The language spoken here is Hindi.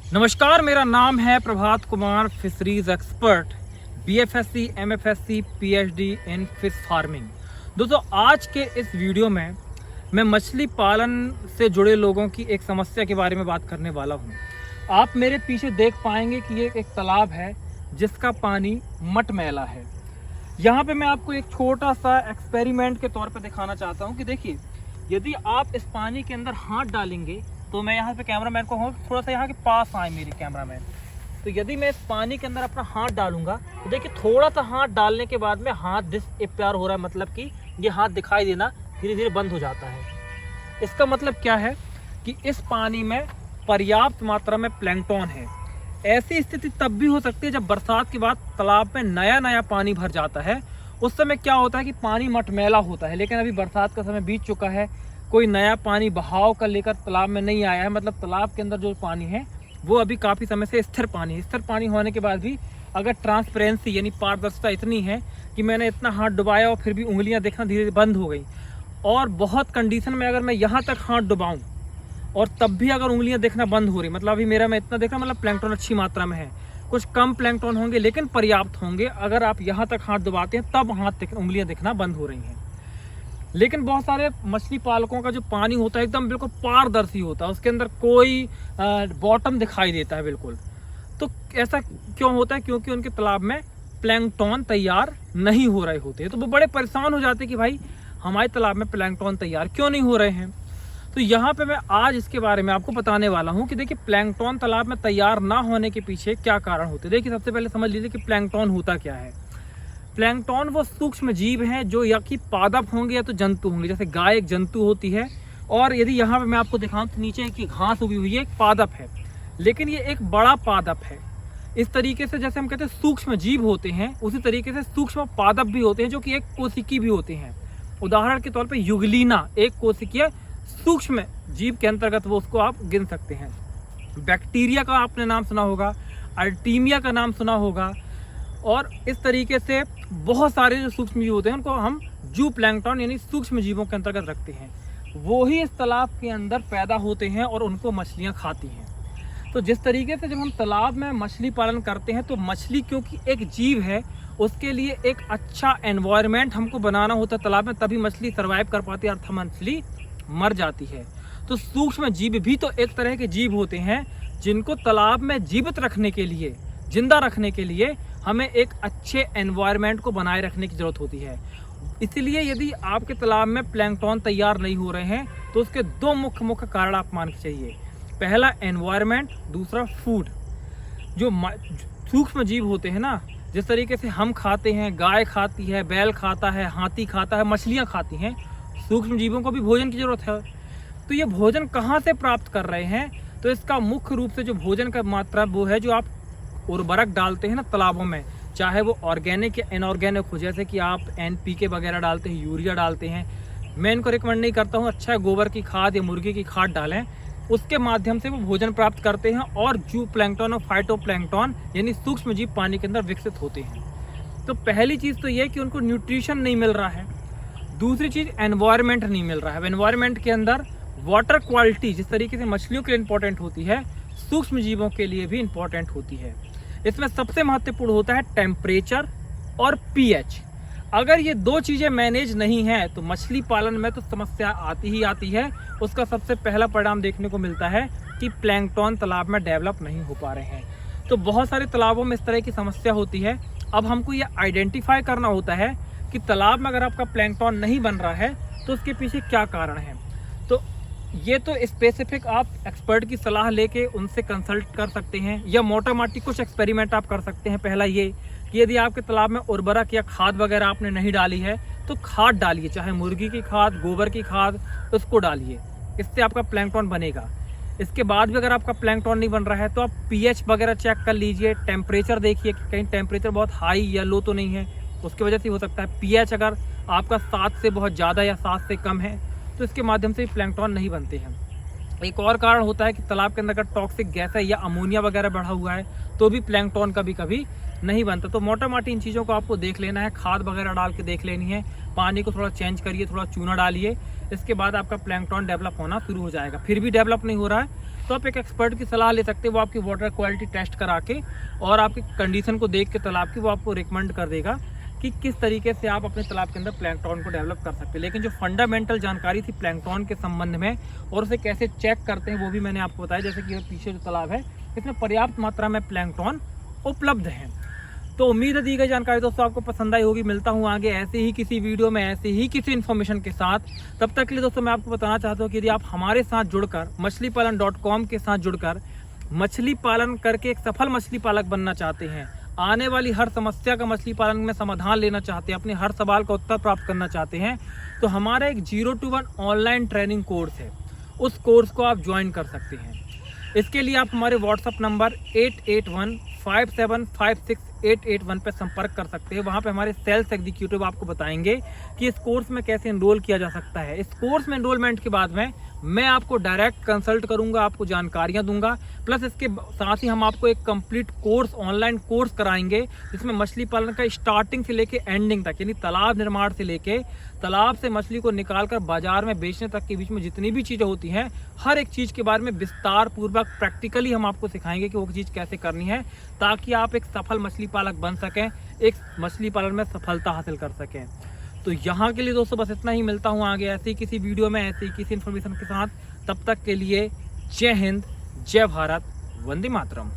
नमस्कार, मेरा नाम है Prabhat Kumar, fisheries expert, BFSc, MFSc, PhD in fish farming. दोस्तों, आज के इस वीडियो में मैं मछली पालन से जुड़े लोगों की एक समस्या के बारे में बात करने वाला हूं। आप मेरे पीछे देख पाएंगे कि ये एक तालाब है जिसका पानी मटमैला है। यहाँ पे मैं आपको एक छोटा सा एक्सपेरिमेंट के तौर पर दिखाना चाहता हूँ कि देखिए, यदि आप इस पानी के अंदर हाथ डालेंगे तो मैं यहाँ पे कैमरामैन को थोड़ा सा यहाँ के पास आए मेरे कैमरामैन। तो यदि मैं इस पानी के अंदर अपना हाथ डालूंगा तो देखिए, थोड़ा सा हाथ डालने के बाद में हाथ डिसअपियर हो रहा है, मतलब कि ये हाथ दिखाई देना धीरे धीरे बंद हो जाता है। इसका मतलब क्या है कि इस पानी में पर्याप्त मात्रा में प्लैंकटन है। ऐसी स्थिति तब भी हो सकती है जब बरसात के बाद तालाब में नया नया पानी भर जाता है। उस समय क्या होता है कि पानी मटमैला होता है, लेकिन अभी बरसात का समय बीत चुका है, कोई नया पानी बहाव का लेकर तालाब में नहीं आया है। मतलब तालाब के अंदर जो पानी है वो अभी काफ़ी समय से स्थिर पानी है। स्थिर पानी होने के बाद भी अगर ट्रांसपेरेंसी यानी पारदर्शिता इतनी है कि मैंने इतना हाथ डुबाया और फिर भी उंगलियां देखना धीरे धीरे बंद हो गई, और बहुत कंडीशन में अगर मैं यहाँ तक हाथ डुबाऊँ और तब भी अगर उंगलियां देखना बंद हो रही, मतलब अभी मेरा मैं इतना देख रहा, मतलब प्लैंकटन अच्छी मात्रा में है। कुछ कम प्लैंकटन होंगे लेकिन पर्याप्त होंगे। अगर आप यहाँ तक हाथ डुबाते हैं तब उंगलियां दिखना बंद हो रही हैं। लेकिन बहुत सारे मछली पालकों का जो पानी होता है एकदम बिल्कुल पारदर्शी होता है, उसके अंदर कोई बॉटम दिखाई देता है बिल्कुल। तो ऐसा क्यों होता है? क्योंकि उनके तालाब में प्लैंकटन तैयार नहीं हो रहे होते हैं। तो वो बड़े परेशान हो जाते हैं कि भाई हमारे तालाब में प्लैंकटन तैयार क्यों नहीं हो रहे हैं। तो यहाँ पे मैं आज इसके बारे में आपको बताने वाला हूँ कि देखिए, प्लैंकटन तालाब में तैयार ना होने के पीछे क्या कारण होते हैं। देखिए, सबसे पहले समझ लीजिए कि प्लैंकटन होता क्या है। प्लैंकटन वो सूक्ष्म जीव हैं जो या कि पादप होंगे या तो जंतु होंगे। जैसे गाय एक जंतु होती है, और यदि यहाँ पे मैं आपको दिखाऊं तो नीचे की घास उगी हुई है, एक पादप है, लेकिन ये एक बड़ा पादप है। इस तरीके से जैसे हम कहते हैं सूक्ष्म जीव होते हैं, उसी तरीके से सूक्ष्म पादप भी होते हैं जो कि एक कोशिकी भी होते हैं। उदाहरण के तौर पर युगलीना एक कोशिकीय सूक्ष्म जीव के अंतर्गत वो उसको आप गिन सकते हैं। बैक्टीरिया का आपने नाम सुना होगा, अर्टीमिया का नाम सुना होगा, और इस तरीके से बहुत सारे जो सूक्ष्म जीव होते हैं उनको हम जू प्लैंकटन यानी सूक्ष्म जीवों के अंतर्गत रखते हैं। वो ही इस तालाब के अंदर पैदा होते हैं और उनको मछलियां खाती हैं। तो जिस तरीके से जब हम तालाब में मछली पालन करते हैं तो मछली क्योंकि एक जीव है, उसके लिए एक अच्छा एनवायरनमेंट हमको बनाना होता है तालाब में, तभी मछली सर्वाइव कर पाती है, अर्थ मछली मर जाती है। तो सूक्ष्म जीव भी तो एक तरह के जीव होते हैं जिनको तालाब में जीवित रखने के लिए, जिंदा रखने के लिए हमें एक अच्छे एनवायरनमेंट को बनाए रखने की ज़रूरत होती है। इसलिए यदि आपके तालाब में प्लैंकटन तैयार नहीं हो रहे हैं तो उसके दो मुख्य कारण आप मान के चाहिए। पहला एनवायरनमेंट, दूसरा फूड। जो सूक्ष्म जीव होते हैं ना, जिस तरीके से हम खाते हैं, गाय खाती है, बैल खाता है, हाथी खाता है, मछलियाँ खाती हैं, सूक्ष्म जीवों को भी भोजन की ज़रूरत है। तो ये भोजन कहाँ से प्राप्त कर रहे हैं? तो इसका मुख्य रूप से जो भोजन का मात्रा वो है जो आप उर्वरक डालते हैं ना तालाबों में, चाहे वो ऑर्गेनिक या इनऑर्गेनिक हो। जैसे कि आप एनपीके वगैरह डालते हैं, यूरिया डालते हैं, मैं इनको रिकमेंड नहीं करता हूँ। अच्छा गोबर की खाद या मुर्गी की खाद डालें, उसके माध्यम से वो भोजन प्राप्त करते हैं और जू प्लैंकटन और फाइटोप्लैंकटन यानी सूक्ष्म जीव पानी के अंदर विकसित होते हैं। तो पहली चीज़ तो ये कि उनको न्यूट्रिशन नहीं मिल रहा है। दूसरी चीज़ एनवायरनमेंट नहीं मिल रहा है। एनवायरनमेंट के अंदर वाटर क्वालिटी जिस तरीके से मछलियों के लिए इंपॉर्टेंट होती है, सूक्ष्म जीवों के लिए भी इंपॉर्टेंट होती है। इसमें सबसे महत्वपूर्ण होता है टेम्परेचर और पीएच। अगर ये दो चीज़ें मैनेज नहीं हैं तो मछली पालन में तो समस्या आती ही आती है। उसका सबसे पहला परिणाम देखने को मिलता है कि प्लैंकटन तालाब में डेवलप नहीं हो पा रहे हैं। तो बहुत सारे तालाबों में इस तरह की समस्या होती है। अब हमको ये आइडेंटिफाई करना होता है कि तालाब में अगर आपका प्लैंकटन नहीं बन रहा है तो उसके पीछे क्या कारण है। तो ये तो स्पेसिफिक आप एक्सपर्ट की सलाह लेके उनसे कंसल्ट कर सकते हैं, या मोटा माटी कुछ एक्सपेरिमेंट आप कर सकते हैं। पहला ये कि यदि आपके तालाब में उर्वरक या खाद वगैरह आपने नहीं डाली है तो खाद डालिए, चाहे मुर्गी की खाद, गोबर की खाद, उसको डालिए। इससे आपका प्लैंकटन बनेगा। इसके बाद भी अगर आपका प्लैंकटन नहीं बन रहा है तो आप पीएच वगैरह चेक कर लीजिए, टेम्परेचर देखिए कि कहीं टेम्परेचर बहुत हाई या लो तो नहीं है, उसकी वजह से हो सकता है। पीएच अगर आपका 7 से बहुत ज़्यादा या 7 से कम है तो इसके माध्यम से प्लैंकटन नहीं बनते हैं। एक और कारण होता है कि तालाब के अंदर अगर टॉक्सिक गैस है या अमोनिया वगैरह बढ़ा हुआ है तो भी प्लैंकटन कभी नहीं बनता। तो मोटा माटी इन चीज़ों को आपको देख लेना है, खाद वगैरह डाल के देख लेनी है, पानी को थोड़ा चेंज करिए, थोड़ा चूना डालिए, इसके बाद आपका प्लैंकटन डेवलप होना शुरू हो जाएगा। फिर भी डेवलप नहीं हो रहा है तो आप एक एक्सपर्ट की सलाह ले सकते हैं। वो आपकी वाटर क्वालिटी टेस्ट करा के और आपकी कंडीशन को देख के तालाब की वो आपको रिकमेंड कर देगा कि किस तरीके से आप अपने तालाब के अंदर प्लैंकटन को डेवलप कर सकते हैं। लेकिन जो फंडामेंटल जानकारी थी प्लैंकटन के संबंध में और उसे कैसे चेक करते हैं वो भी मैंने आपको बताया। जैसे कि पीछे जो तालाब है इसमें पर्याप्त मात्रा में प्लैंकटन उपलब्ध है। तो उम्मीद है दी गई जानकारी दोस्तों आपको पसंद आई होगी। मिलता हूँ आगे ऐसे ही किसी वीडियो में ऐसे ही किसी इन्फॉर्मेशन के साथ। तब तक के लिए दोस्तों मैं आपको बताना चाहता हूँ कि यदि आप हमारे साथ जुड़कर मछलीपालन.com के साथ जुड़कर मछली पालन करके एक सफल मछली पालक बनना चाहते हैं, आने वाली हर समस्या का मछली पालन में समाधान लेना चाहते हैं, अपने हर सवाल का उत्तर प्राप्त करना चाहते हैं, तो हमारा एक 0 to 1 ऑनलाइन ट्रेनिंग कोर्स है। उस कोर्स को आप ज्वाइन कर सकते हैं। इसके लिए आप हमारे व्हाट्सअप नंबर 8815756881 पर संपर्क कर सकते हैं। वहाँ पे हमारे सेल्स एग्जीक्यूटिव आपको बताएंगे कि इस कोर्स में कैसे एनरोल किया जा सकता है। इस कोर्स में एनरोलमेंट के बाद में मैं आपको डायरेक्ट कंसल्ट करूंगा, आपको जानकारियां दूंगा, प्लस इसके साथ ही हम आपको एक कंप्लीट कोर्स ऑनलाइन कोर्स कराएंगे जिसमें मछली पालन का स्टार्टिंग से लेके एंडिंग तक, यानी तालाब निर्माण से लेके तालाब से मछली को निकालकर बाजार में बेचने तक के बीच में जितनी भी चीज़ें होती हैं, हर एक चीज़ के बारे में विस्तार पूर्वक प्रैक्टिकली हम आपको सिखाएंगे कि वो चीज़ कैसे करनी है, ताकि आप एक सफल मछली पालक बन सकें, एक मछली पालन में सफलता हासिल कर सकें। तो यहाँ के लिए दोस्तों बस इतना ही। मिलता हूँ आगे ऐसे ही किसी वीडियो में ऐसे ही किसी इन्फॉर्मेशन के साथ। तब तक के लिए जय हिंद, जय भारत, वंदे मातरम।